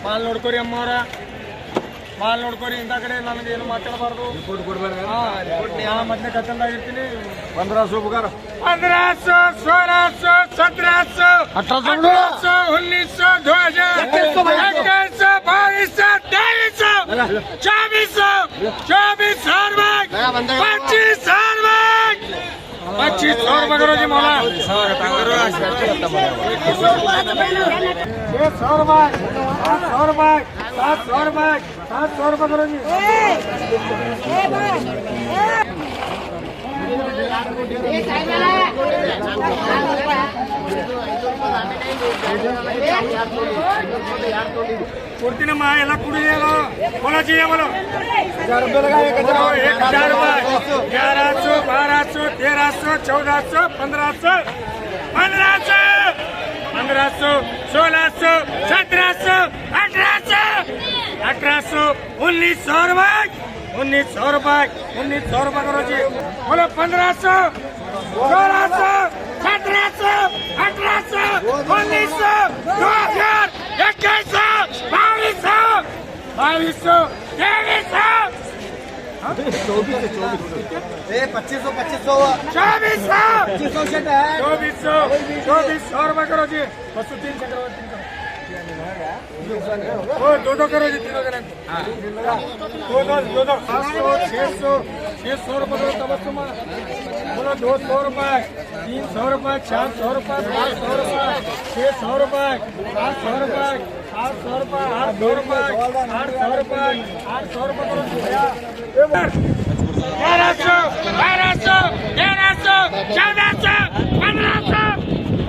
Mall ನೋಡ್ಕೋರಿ ಅಮ್ಮವ್ರ mall ನೋಡ್ಕೋರಿ ಇಂದಾಗಡೆ ನನಗೆ ಏನು ಮಾತಾಡಬಾರ್ದು ಮೊದಲೇ ಕತ್ತಲ್ದಾಗಿರ್ತೀನಿ 1500 ಪಗಾರ 1500 1600 1700 1800 1900 2000 2100 2200 2500 रुपये करो जी मौला 600 रुपये 700 रुपये 700 रुपये करो जी ಕೊಡ್ತೀನಮ್ಮ ಎಲ್ಲ ಕುಡಿಯೋದು बोलो जी बोलो 1000 रुपये लगा 1000 रुपये 1100 1200 1300 1400 1500 1500 1600 1700 1800 1900 रुपये 1900 रुपये करो जी बोलो 1500 1600 1700 1800 1900 2000 2100 2200 2400 रुपये करो जी बस 300 करो दो करो जी तीनों जन दो 600 रुपये करो तबस्सुम बोलो 200 रुपये 300 रुपये 400 रुपये 500 रुपये 600 रुपये 700 रुपये 800 रुपये 800 रुपये 800 रुपये 800 रुपये करो 1100 1200 1300 1400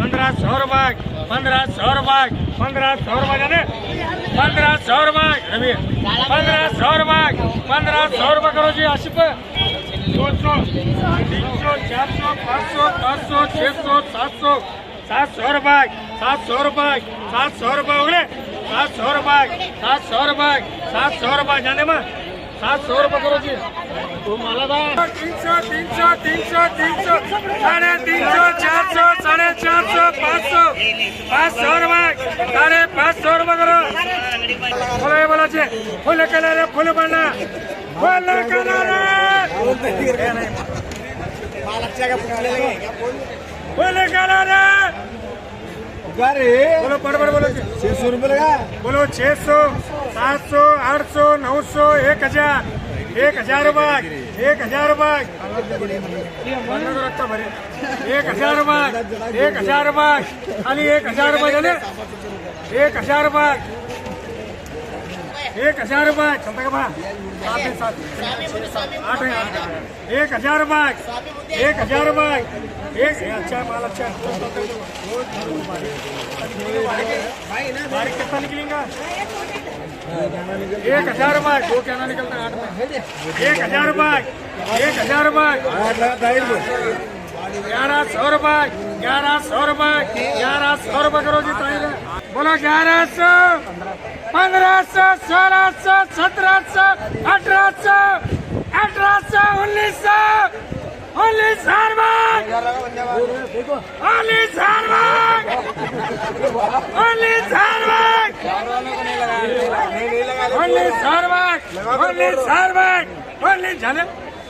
1500 रुपये 1500 रुपये 1500 रुपये जाने 1500 रुपये रवि 1500 रुपये 1500 रुपये करो जी 80 रुपये 200 300 400 500 1000 600 700 700 रुपये 700 रुपये 700 रुपये हो गए 700 रुपये 700 रुपये 700 रुपये जाने में 700 रुपये करो जी तो माला 300 300 300 300 350 400 450 500 500 रुपये 550 रुपये करो बोलो ये बोला जी फुल कलर फुल बना फुल कलर फुल कलर बोलो बड़ बोलो 600 रुपये लगा बोलो 600 700 800 900 1000 रुपये 1000 रुपये 1000 रुपये 1000 रुपये खाली 1000 रुपये जाने 1000 रुपये 1000 रुपये चलता का बा 1000 रुपये 1000 रुपये अच्छा माल अच्छा बारीक कितना निकलेगा 1000 रुपये दो क्या ना निकलता है 8 में 1000 रुपये 1000 रुपये 1100 रुपये 1100 रुपये 1100 रुपये करो जी बोलो 1100 1500 1600 1700 1800 1900 1900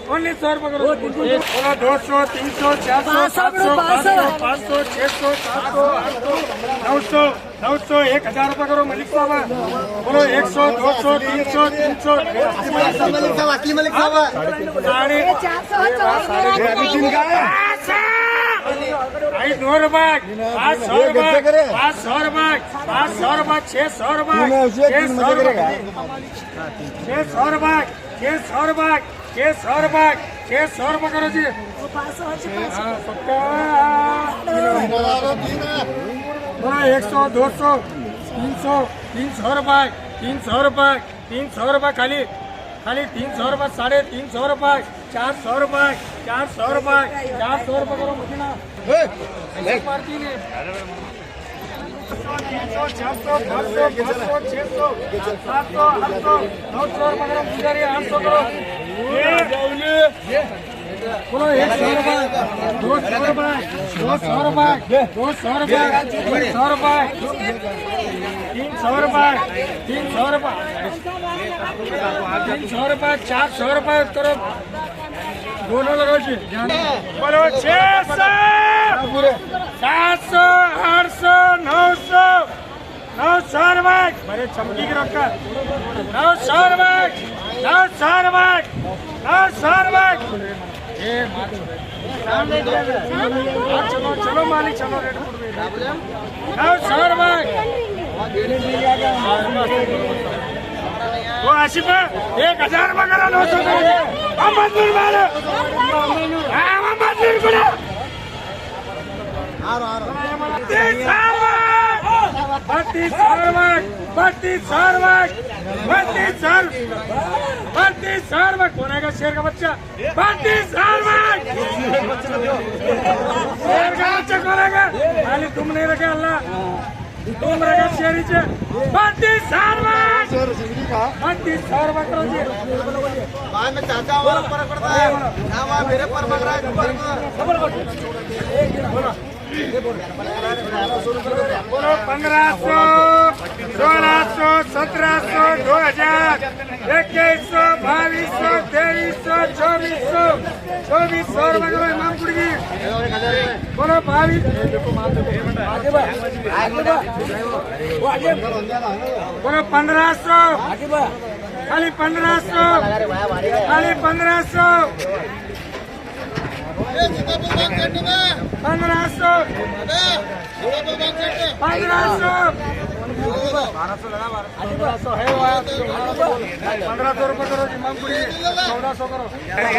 1900 रुपये करो 200 300 400 700 500 600 700 800 900 1000 रुपये करो मलिक साहब बोलो 100 200 300 300 असली मलिक साहब 450 500 रुपये 500 रुपये 500 रुपये 500 रुपये 600 रुपये 600 रुपये 600 रुपये 600 रुपये 600 रुपये 600 रुपये करो जी। बोलो 100 200 300 300 रुपये 300 रुपये 300 रुपये खाली खाली 300 रुपये 350 रुपये 400 रुपये 400 रुपये 400 रुपये करो मुझे ना पार्टी ने 300 400 500 500 600 700 800 900 रुपये करो पुजारी 800 करो बोलो 100 रुपये 200 रुपये 200 रुपये 200 रुपये 300 रुपये 300 रुपये 300 रुपये 300 रुपये 400 रुपये करो दोनों लगाओ जी। बोलो 600 700 800 900 900 रुपये बड़े चमकी की रखा 900 रुपये 900 रुपये 900 रुपये चलो चलो मालिक चलो रेट 900 रुपये वो आशिफ 1000 रुपये करा 900 हम मजदूर मारो हम मजदूर करो 32 रुपये कौन है शेर का बच्चा 32 रुपये शेर का बच्चा कौन है खाली तुम नहीं रखे अल्लाह तुम रखे शेरी से 32 रुपये करो जी। बाद में चाचा वाला फर्क पड़ता है ना वहाँ मेरे पर पड़ रहा है बोलो 1500 1600 1700 2000 2100 2200 2300 2400 रुपये करो इमाम कुड़ी की बोलो 22 बोलो 1500 खाली 1500 खाली 1500 1500 रुपये करो जी माम कुड़ी 1400 करो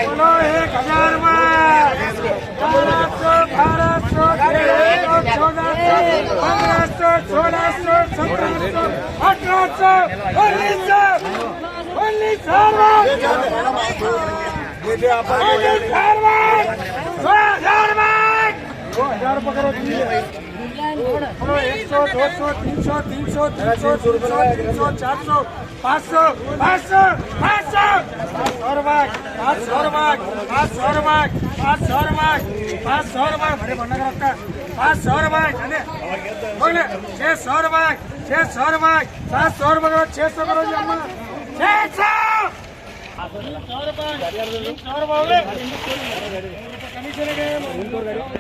बोलो 1000 100 200 300 300 300 300 400 500 500 500 रुपये 500 रुपये 500 रुपये 500 रुपये 500 रुपये बड़े बनना रखता 500 रुपये 600 रुपये 600 रुपये 700 रुपये करो 600 करो जी अम्मा 600 300 रुपये कमी चले गए 300 रुपये करो जी